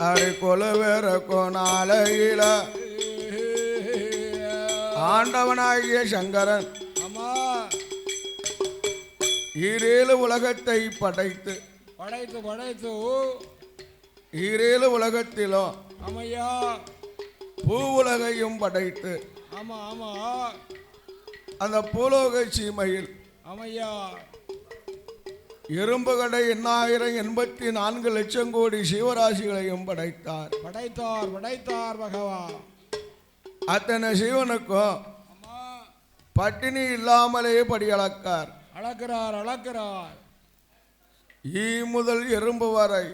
அடி கொலுவேற கோணாலையில ஆண்டவனாகிய சங்கரன் ஈரேழு உலகத்தை படைத்து ஈரேழு உலகத்திலும் பூ உலகையும் படைத்து அந்த பூலோக சீமையில் எறும்பு கடை 8,084 லட்சம் கோடி சிவராசிகளையும் படைத்தார் பகவான். அத்தனை சிவனுக்கும் பட்டினி இல்லாமலே படி அளக்கிறார். ஈ முதல் எறும்பு வரை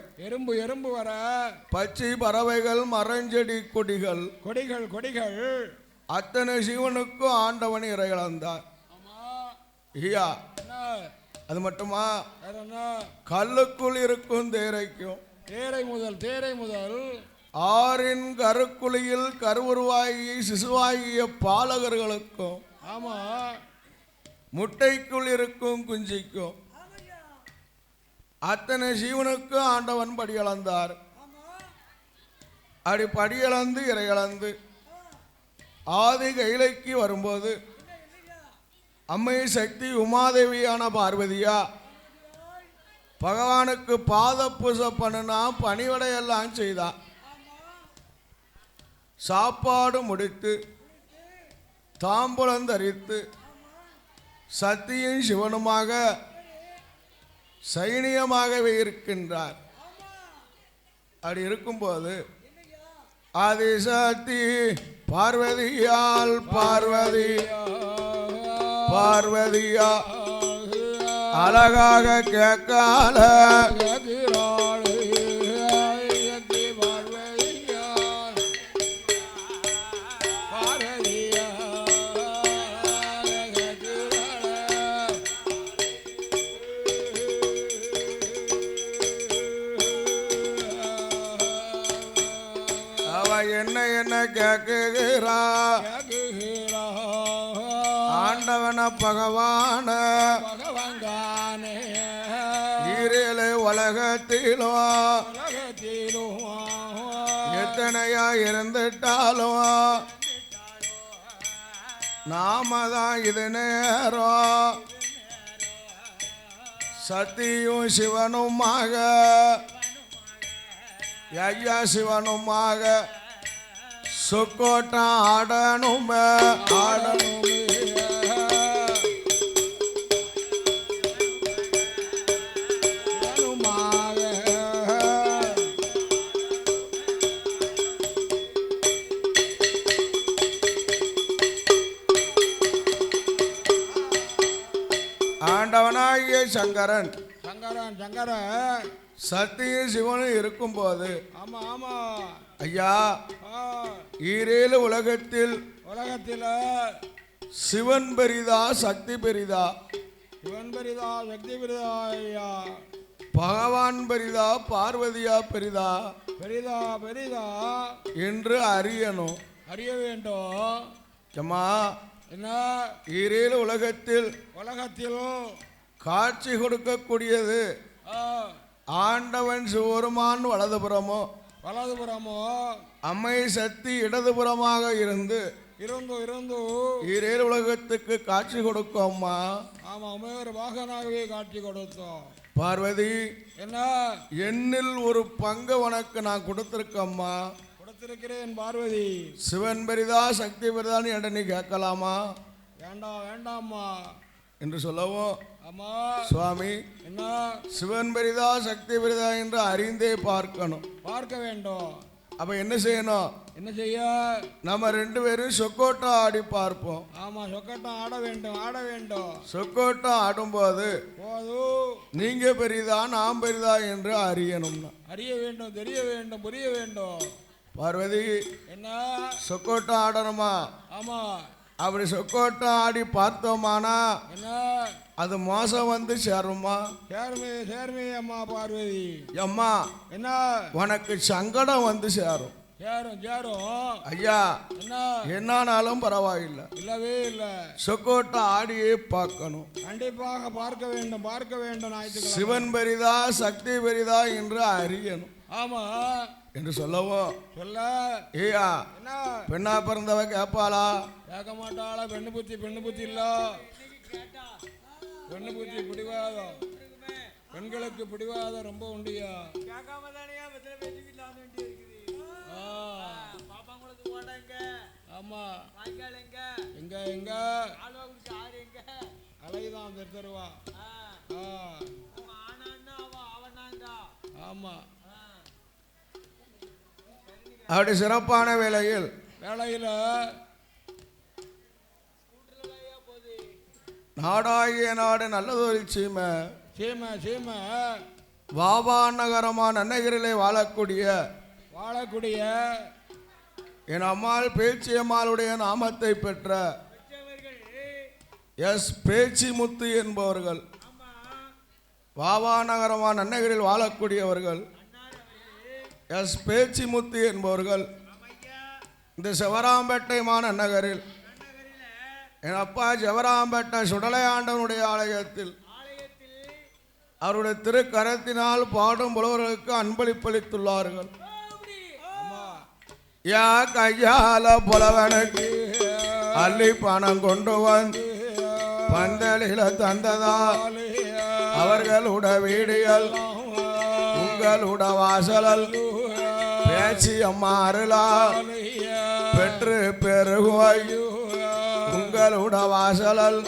பச்சை பறவைகள் மரஞ்செடி கொடிகள் அத்தனை சிவனுக்கும் ஆண்டவன் இறையிழந்தார். ஐயா அது மட்டுமா கல்லுக்குள் இருக்கும் தேரைக்கும் தேரை முதல் ஆறின் கருக்குழியில் கருவுருவாகி சிசுவாகிய பாலகர்களுக்கும் முட்டைக்குள் இருக்கும் குஞ்சிக்கும் அத்தனை ஜீவனுக்கும் ஆண்டவன் படியளந்தார். அப்படி படியளந்து இறையளந்து ஆதி கைலைக்கு வரும்போது அம்மை சக்தி உமாதேவியான பார்வதியா பகவானுக்கு பாத பூசை பண்ணுனா பணிவடையெல்லாம் செய்தா. சாப்பாடு முடித்து தாம்பூலம் தரித்து சக்தியும் சிவனுமாக சைனியமாகவே இருக்கின்றார். அப்படி இருக்கும்போது ஆதிசக்தி பார்வதியால் பார்வதியா அழகாக கேட்கால என்ன கேக்குகிறா ஆண்டவன பகவான ஈரேழு உலகத்திலும் எத்தனையா இருந்துட்டாலும் நாம தான் இது நேரம் சத்தியும் சிவனுமாக ஐயா சிவனுமாக சொக்கோட்டம் ஆடணுமே ஆண்டவனாகிய சங்கரன் சத்திய சிவனும் இருக்கும்போது ஐயா ஈரேழு உலகத்தில் சிவன் பெரிதா சக்தி பெரிதா ஐயா பகவான் பெரிதா பார்வதியா பெரிதா என்று அறிய வேண்டும். என்ன ஈரேழு உலகத்தில் காட்சி கொடுக்கக்கூடியது ஆண்டவன் சிவருமான் வலதுபுறமோ அம்மை சக்தி இடதுபுறமாக இருந்து ஈரேழு உலகத்துக்கு காட்சி கொடுக்கோம்மா. ஒரு வாகனாகவே காட்சி கொடுத்தோம். பார்வதி என்ன என்னில் ஒரு பங்கு உனக்கு நான் கொடுத்திருக்கம்மா. கொடுத்திருக்கிறேன் பார்வதி. சிவன் பெரிதா சக்தி பெரிதான்னு என்ற நீ கேட்கலாமா? வேண்டாம்மா என்று சொல்லவும் சுவாமி என்ன சிவன் பெரிதா சக்தி பெரிதா என்று அறிந்தே பார்க்க வேண்டும். அப்ப என்ன செய்யணும்? நம்ம 2 பேரும் சொக்கோட்டம் ஆடி பார்ப்போம். சொக்கோட்டம் ஆட வேண்டும். சொக்கோட்டம் ஆடும்போது நீங்க பெரிதா நாம் பெரிதா என்று அறிய வேண்டும், தெரிய வேண்டும், புரிய வேண்டும். பார்வதி என்ன சொக்கோட்டம் ஆடணுமா? அப்படி சொக்கோட்டம் ஆடி பார்த்தோமானா அது மோசம் வந்து சேருமா? சேர்மே அம்மா பார்வதி. அம்மா என்ன உனக்கு சங்கடம் வந்து சேரும். ஐயா என்னானாலும் பரவாயில்லை, இல்லவே இல்லை. சொக்கோட்டம் ஆடியே பார்க்கணும். கண்டிப்பாக பார்க்க வேண்டும். சிவன் பெரிதா சக்தி பெரிதா என்று அறியணும். என்று சொல்லவும், சொல்ல ஐயா என்ன பெண்ணா பிறந்தவ கேட்பாளா? கேட்க மாட்டாளா? பெண்ணு புத்தி இல்ல. பெண்ணு புத்தி பிடிவாதம், பெண்களுக்கு பிடிவாதம் ரொம்ப உண்டியா. ஆமா, எங்க எங்க அலைதான் தருவா. ஆமா, அப்படி சிறப்பான வேளையில் நாடாகிய நாடு நல்லதொரு சீமை வாவா நகரமான நன்னகரிலே வாழக்கூடிய என் அம்மாள் பேச்சி அம்மாளுடைய நாமத்தை பெற்ற எஸ் பேச்சி முத்து என்பவர்கள், வாவா நகரமான நன்னகரில் வாழக்கூடியவர்கள் எஸ் பேச்சி முத்து என்பவர்கள் இந்த சிவராம்பேட்டை மாநகரில் என் அப்பா சிவராம்பேட்டை சுடலையாண்டவனுடைய ஆலயத்தில் அவருடைய திருக்கரத்தினால் பாடும் புலவர்களுக்கு அன்பளிப்பளித்துள்ளார்கள். யா கையால புலவனுக்கு அள்ளி பணம் கொண்டு வந்து பந்தலில தந்ததா அவர்களுட வீடுகள் உங்களுட வாசலல் பேச்சி அம்மா அருளா பெற்று பெருகுவாய் உங்களுட வாசலல்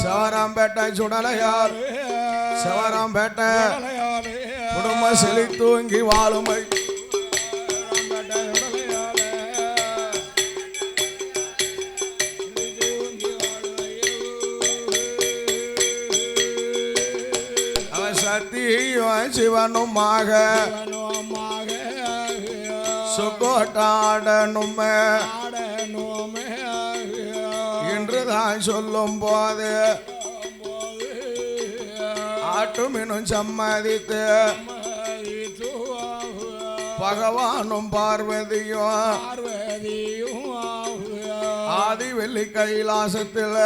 சிவராம்பேட்டை சுடலையார் சிவராம்பேட்டை குடும்ப செழி தூங்கி வாழுமை. அவன் சத்தியும் சிவனுமாக சுக்கோட்டாடனும் என்றுதான் சொல்லும் போது ஆட்டுமினும் சம்மதித்து பகவானும் பார்வதியும் ஆதி வெள்ளி கைலாசத்தில்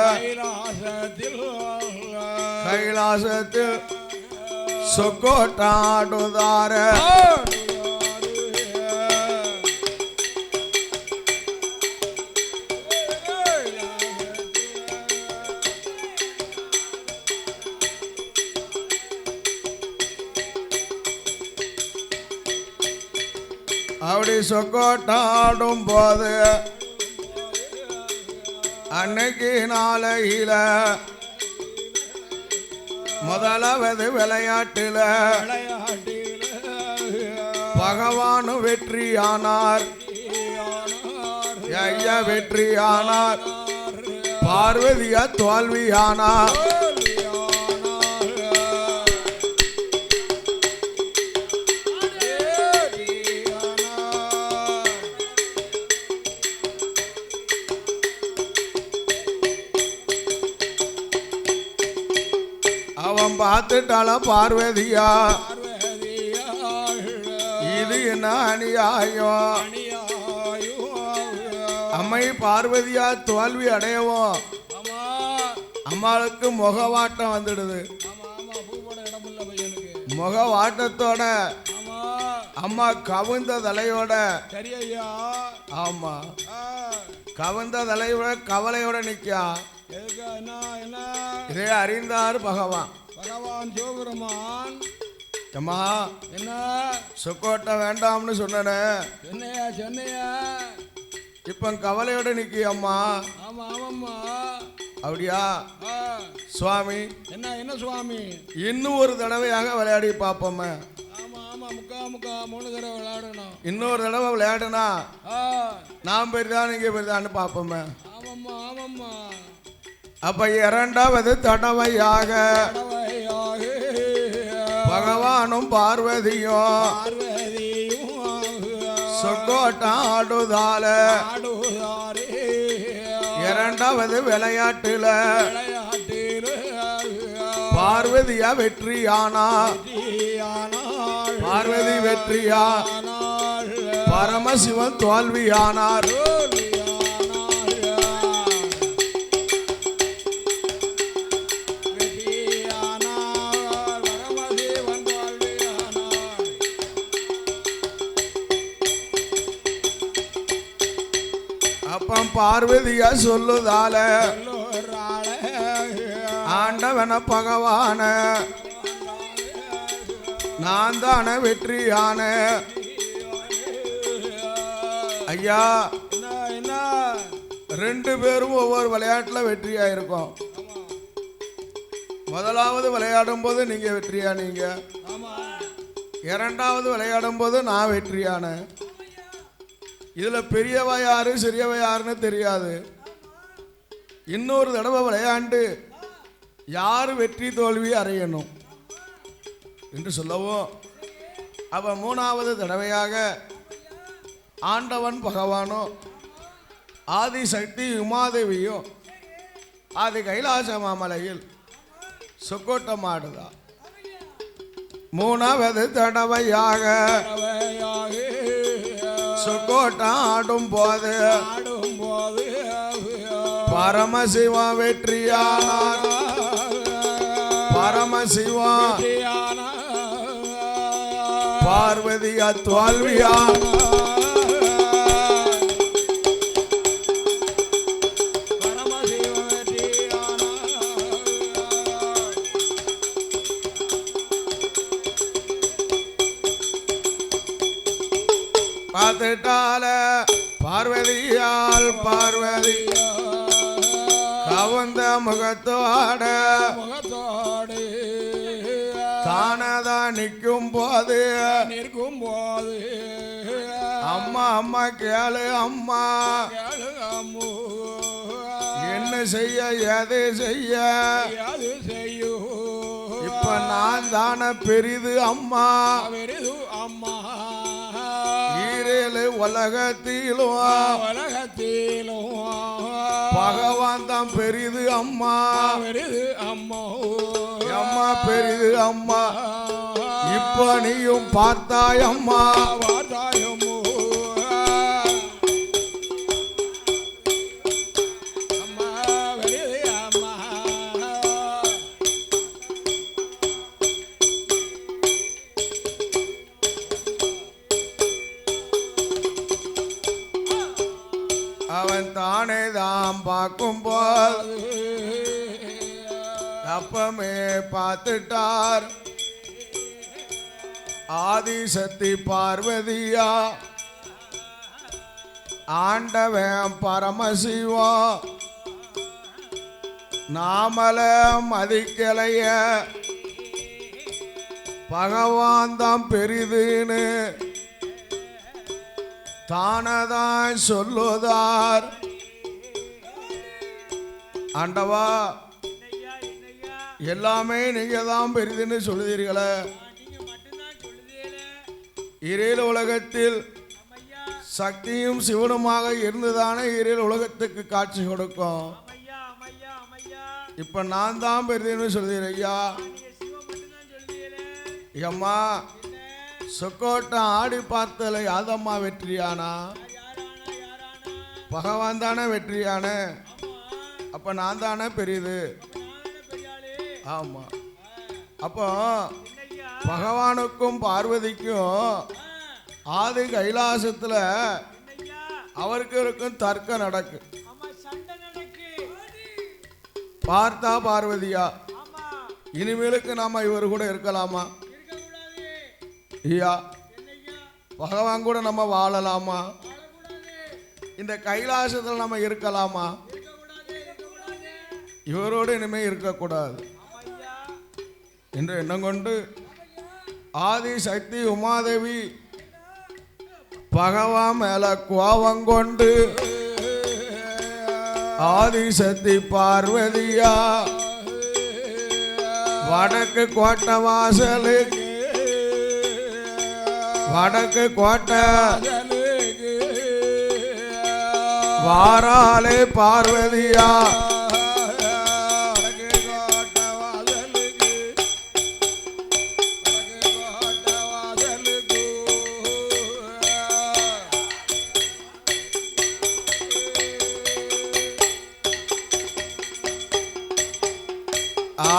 சொக்கோட்டாடுதார அப்படி சொக்கோட்டாடும் போது அன்னைக்கு நாளையில முதலாவது விளையாட்டில பகவானு வெற்றியானார், ஐயா வெற்றியானார், பார்வதியா தோல்வியானார். அவன் பார்த்துட்டாள பார்வதியா, இது என்ன அநியாயம், அம்மை பார்வதியா தோல்வி அடையவும் அம்மாளுக்கு முகவாட்டம் வந்துடுது. முகவாட்டத்தோட அம்மா கவுந்த தலையோட, ஆமா கவுந்த தலையோட கவலையோட நிக்கா. இதை அறிந்தார் பகவான் சிவபெருமான். அம்மா என்ன சொக்கோட்டை வேண்டாம்னு சொன்னனே, சொன்னையா இப்ப கவலையோட நிக்கி அம்மா. ஆமா ஆமாம்மா. அப்படியா சுவாமி? என்ன சுவாமி? இன்னும் ஒரு தடவையாக விளையாடி பார்ப்போமே. ஆமா ஆமா, முக்கா 3 தடவை விளையாடணும். இன்னொரு தடவை விளையாடுனா நான் பெரிதான் நீங்க பெரிதான்னு பார்ப்போமே. ஆமாம்மா ஆமாம்மா. அப்ப இரண்டாவது தடவையாக பகவானும் பார்வதியும் சொக்கோட்டாடுதால இரண்டாவது விளையாட்டுல பார்வதியா வெற்றியானா, பார்வதி வெற்றியா, பரமசிவன் தோல்வியானார். பார்வதியா சொல்லுதால சொல்லுறாளே. ஆண்டவன பகவான நான் தானே வெற்றியான ஐயா. என்ன என்ன ரெண்டு பேரும் ஒவ்வொரு விளையாட்டுல வெற்றியா இருக்கோம். முதலாவது விளையாடும் போது நீங்க வெற்றியானீங்க, ஆமா. இரண்டாவது விளையாடும் போது நான் வெற்றியான. இதுல பெரியவ யாரு சிறியவ யாருன்னு தெரியாது. இன்னொரு தடவை விளையாண்டு யாரு வெற்றி தோல்வி அறையணும் என்று சொல்லவும் அவ மூணாவது தடவையாக ஆண்டவன் பகவானும் ஆதி சக்தி உமாதேவியும் ஆதி கைலாச மாமலையில் சொக்கோட்டம் ஆடுதா. மூணாவது தடவையாக சொக்கோட்டம் ஆடும் போது ஆடும்போது பரமசிவா வெற்றியானார். பரமசிவா பார்வதியா தோல்வியா. பார்த்துட்டால பார்வதியால் பார்வதி கவந்த முகத்தோட முகத்தோடு தானதா நிற்கும் போது நிற்கும் போது அம்மா அம்மா கேளு அம்மா கேளு அம்மு என்ன செய்ய எது செய்ய அது செய்யும். இப்ப நான் தானே பெரிது அம்மா. பெரிது அம்மா ஈரேழு உலகத்திலும் உலகத்திலும் பகவான் தான் பெரிது அம்மா. பெரிது அம்மா அம்மா பெரிது அம்மா. இப்ப நீயும் பார்த்தாய் அம்மா. வார்த்தாயம்மோ அம்மா பெரிது அம்மா. அவன் தானே தான் பார்க்கும்போது அப்பமே பார்த்துட்டார் ஆதிசக்தி பார்வதியா ஆண்டவன் பரமசிவா நாமல மதிக்கலைய பகவான் தான் பெரிதுன்னு தானதான் சொல்லுதார். ஆண்டவா எல்லாமே நீங்க தான் பெரிதுன்னு சொல்லுதீர்களே. இரேல் உலகத்தில் சக்தியும் சிவனுமாக இருந்துதானே இரேல் உலகத்துக்கு காட்சி கொடுக்கும். இப்ப நான் தான் பெரிதுன்னு சொல்லுதீர் ஐயா. அம்மா சொக்கோட்டம் ஆடி பார்த்தல யாதம்மா வெற்றியானா? பகவான் தானே வெற்றியான. அப்ப நான் தானே பெரியது. ஆமா. அப்போ பகவானுக்கும் பார்வதிக்கும் ஆதி கைலாசத்துல அவருக்கு இருக்கும் தர்க்கம் நடக்கு. பார்த்தா பார்வதியா இனிமேலுக்கு நாம இவர் கூட இருக்கலாமா? ஐயா பகவான் கூட நம்ம வாழலாமா? இந்த கைலாசத்தில் நம்ம இருக்கலாமா? இவரோடு இனிமே இருக்கக்கூடாது என்று எண்ணம் கொண்டு ஆதி சக்தி உமாதேவி பகவான் மேல கோபம் கொண்டு ஆதிசக்தி பார்வதியா வடக்கு கோட்டை வாசலுக்கு வடக்கு கோட்டை வாராலே பார்வதியா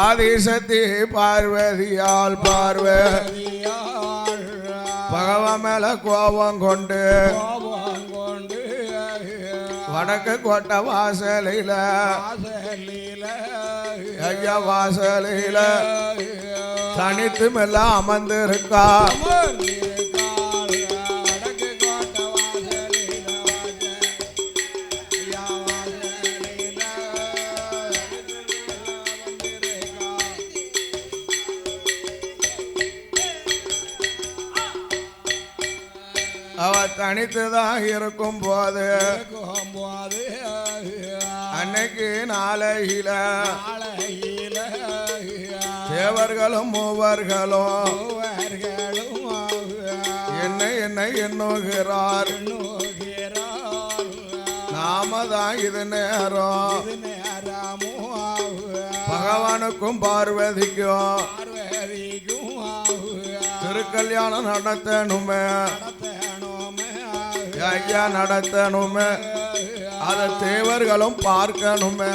ஆதிசக்தி பார்வதியால் பார்வதியால் பகவான் மேல கோபம் கொண்டு வடக்கு கோட்டை வாசலில வாசலில ஐயா வாசலில தனித்து மெல்ல அமர்ந்திருக்கா வடக்கு கோட்டை வாசலில ஐயா வாசலில அவ தனித்துதான் இருக்கும் போது அன்னைக்கு நாளையில தேவர்களும் மூவர்களும் என்ன எண்ணுகிறார் நாம தான் இது நேரம் பகவானுக்கும் பார்வதிக்கும் திருக்கல்யாணம் நடத்தணுமே ஐயா நடத்தணுமே அத தேவர்களும் பார்க்கணுமே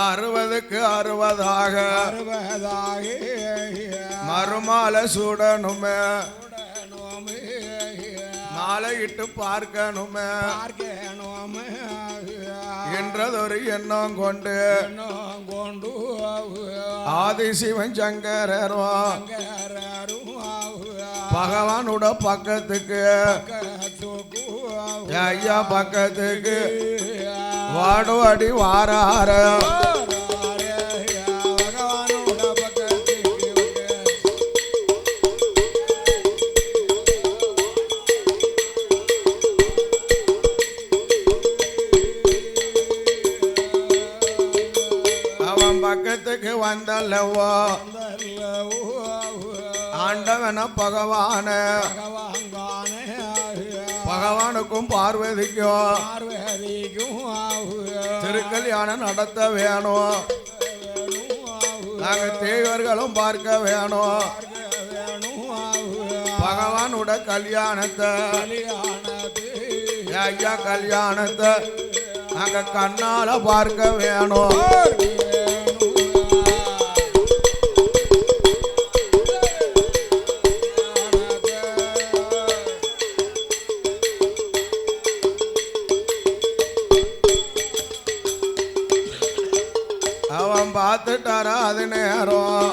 அறுபதுக்கு அறுபதாக மறுமாலை சூடணுமே மாலையிட்டு பார்க்கணுமே என்றதொரு எண்ணம் கொண்டு ஆதிசிவன் சங்கரரும் பகவானோட பக்கத்துக்கு ஐயா பக்கத்துக்கு வாடுவாடி வாரார அவன் பக்கத்துக்கு வந்தல்லவோ ஆண்டவன பகவான பகவானுக்கும் பார்வதிக்கும் திருக்கல்யாணம் நடத்த வேணும் நாங்க தேவர்களும் பார்க்க வேணும் பகவானோட கல்யாணத்தை ஐயா கல்யாணத்தை நாங்க கண்ணால பார்க்க வேணும் அவன் பார்த்துட்டாரா அது நேரம்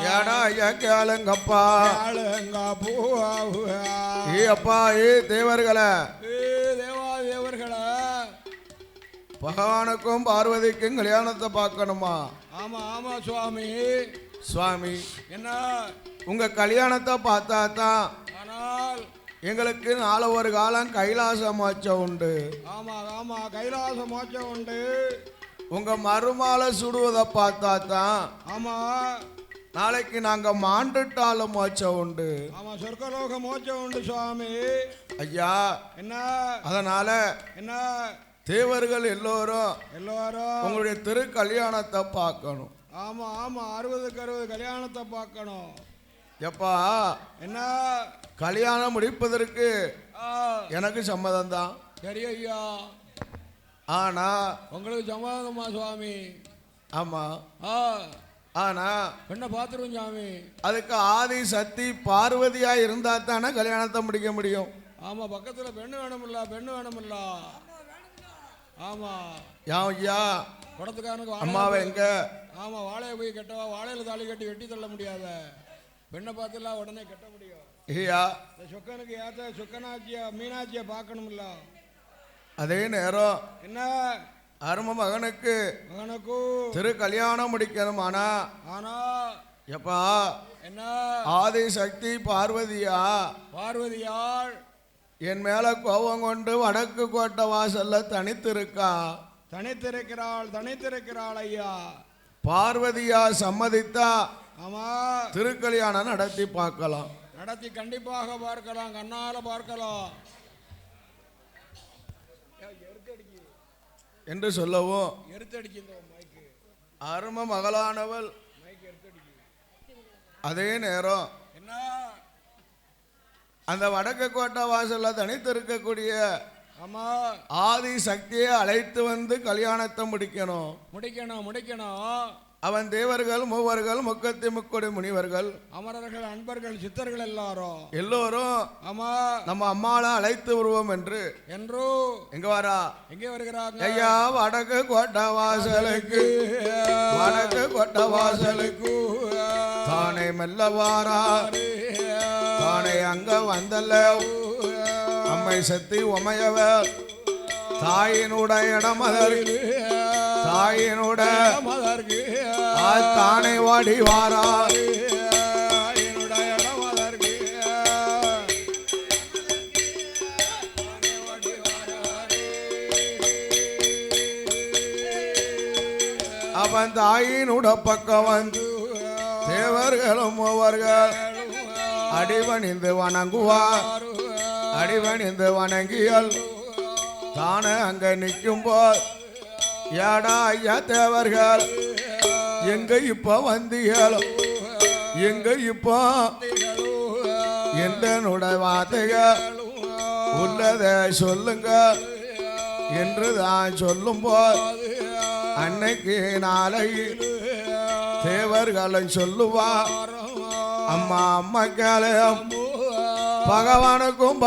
ஏடா ஐயா கேளுங்கப்பா ஏ அப்பா ஏ தேவர்களே பகவானுக்கும் பார்வதிக்கும் கல்யாணத்தை பார்க்கணுமா ஆமா ஆமா சுவாமி சுவாமி என்ன உங்க கல்யாணத்தை பார்த்தா தான் ஆனால் எங்களுக்கு நாளை ஒரு காலம் கைலாச மோட்சம் உண்டு ஆமா ஆமா கைலாச மோட்சம் உண்டு உங்க மறுமாலை சுடுவதை பார்த்தா தான் ஆமா நாளைக்கு நாங்க மாண்டுட்டால மோட்சம் உண்டு ஆமா சொர்க்கலோக மோட்சம் உண்டு சுவாமி ஐயா என்ன அதனால என்ன தேவர்கள் எல்லோரும் உங்களுடைய திரு கல்யாணத்தை பார்க்கணும் ஆமா ஆமா 60க்கு 60 கல்யாணத்தை பார்க்கணும் எப்பா என்ன கல்யாணம் முடிப்பதற்கு எனக்கு சம்மதம் தான் சரி ஐயா ஆனா உங்களுக்கு சம்மதமா சுவாமி ஆமா ஆனா பெண்ணை பார்த்துருவோம் சுவாமி அதுக்கு ஆதி சக்தி பார்வதியா இருந்தா தானே கல்யாணத்தை முடிக்க முடியும் ஆமா பக்கத்துல பெண்ணு வேணுமில்ல ஆமா ஐயா குடத்துக்காரனுக்கு அம்மாவை எங்க ஆமா வாழையை போய் கட்டவா வாழையில தாலி கட்டி வெட்டி தள்ள முடியாத பெண்ணை பார்த்துலாம் உடனே கட்ட முடியும் ஐயா இந்த சொக்கனுக்கு ஏத்த சொக்கனாச்சியா மீனாட்சியை பார்க்கணும்ல அதே நேரம் என்ன அரும மகனுக்கு திரு கல்யாணம் முடிக்கணும் ஆனா எப்பா என்ன ஆதி சக்தி பார்வதியாள் என் மேல கோபம் கொண்டு வடக்கு கோட்டை வாசல்ல தனித்திருக்கிறாள் ஐயா பார்வதியா சம்மதித்தா ஆமா திருக்கல்யாணம் நடத்தி பார்க்கலாம் நடத்தி கண்டிப்பாக பார்க்கலாம் கண்ணால பார்க்கலாம் என்று சொல்லவும் எருத்தடிக்கின்ற அரும மகளானவள் அதே நேரம் என்ன அந்த வடக்கு கோட்டை வாசல்ல தனித்து இருக்கக்கூடிய ஆமா ஆதி சக்தியை அழைத்து வந்து கல்யாணத்தை முடிக்கணும். முடிக்கணும். அவன் தேவர்கள் மூவர்கள் முக்கத்தி முக்கொடி முனிவர்கள் அமரர்கள் அன்பர்கள் சித்தர்கள் எல்லோரும் ஆமா நம்ம அம்மாவை அழைத்து வருவோம் என்று எங்க வரா எங்கே வருகிறாங்க? ஐயா வடக்கு கோட்டை வாசலுக்கு தானே மெல்ல வாரா தானே அங்க வந்தல்ல அம்மை சக்தி உமையவ தாயினுடைய இடமதற்கு தானே வாடி வாரா அவன் தாயினுட பக்கம் வந்து தேவர்களும் மூவர்கள் அடிவணிந்து வணங்குவார். அடிவணிந்து வணங்கியல் தானே அங்க நிற்கும் போது ஏடா ஐயா தேவர்கள் எங்க இப்ப வந்தீங்களோ எங்க இப்போ எந்தனுடைய வார்த்தைகள் உள்ளதை சொல்லுங்க என்று தான் சொல்லும் போது அன்னைக்கு நாளை தேவர்களும் சொல்லுவார். அம்மா அம்மாக்காலயம் பகவானுக்கும்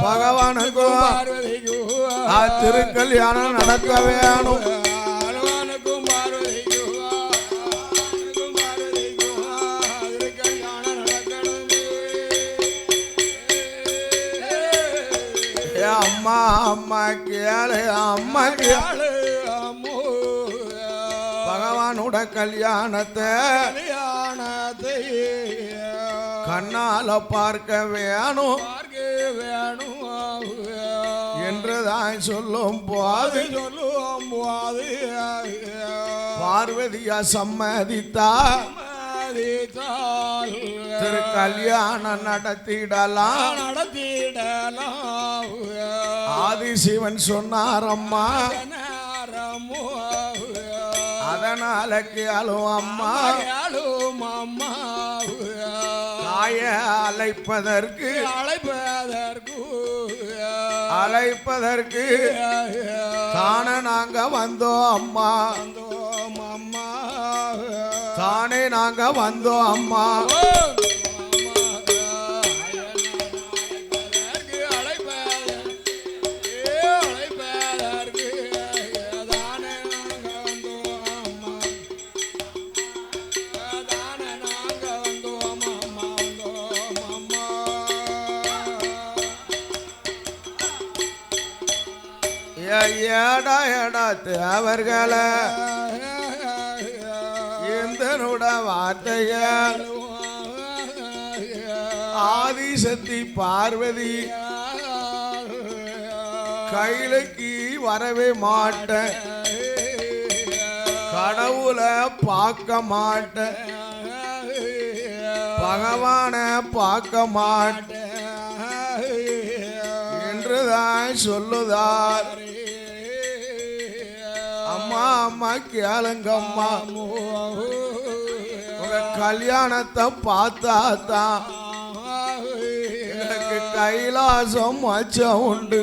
பகவானுக்கும் திருக்கல்யாணம் நடக்க வேணும். அம்மா அம்மா கேளு அம்மா கேளு பகவானோட கல்யாணத்தை கண்ணால பார்க்க வேணும் என்றுதான் சொல்லும் போது பார்வதியா சம்மதித்தா திரு கல்யாணம் நடத்திடலாம். ஆதிசிவன் சொன்னாரம்மா அதனால கேளும் அம்மா தாய அழைப்பதற்கு தானே நாங்க வந்தோம் அம்மா தானே நாங்க வந்தோம் அம்மா. ஏடா ஏடா தேவர்களை எந்தனோட வார்த்தையால் ஆதிசக்தி பார்வதி கையிலுக்கு வரவே மாட்டேன் கடவுளை பார்க்க மாட்டேன் பகவானை பார்க்க மாட்டேன் என்றுதான் சொல்லுதார். அம்மா அம்மா கேளுங்கம்மா உங்க கல்யாணத்தை பார்த்தாதான் எனக்கு கைலாசம் அச்சம் உண்டு.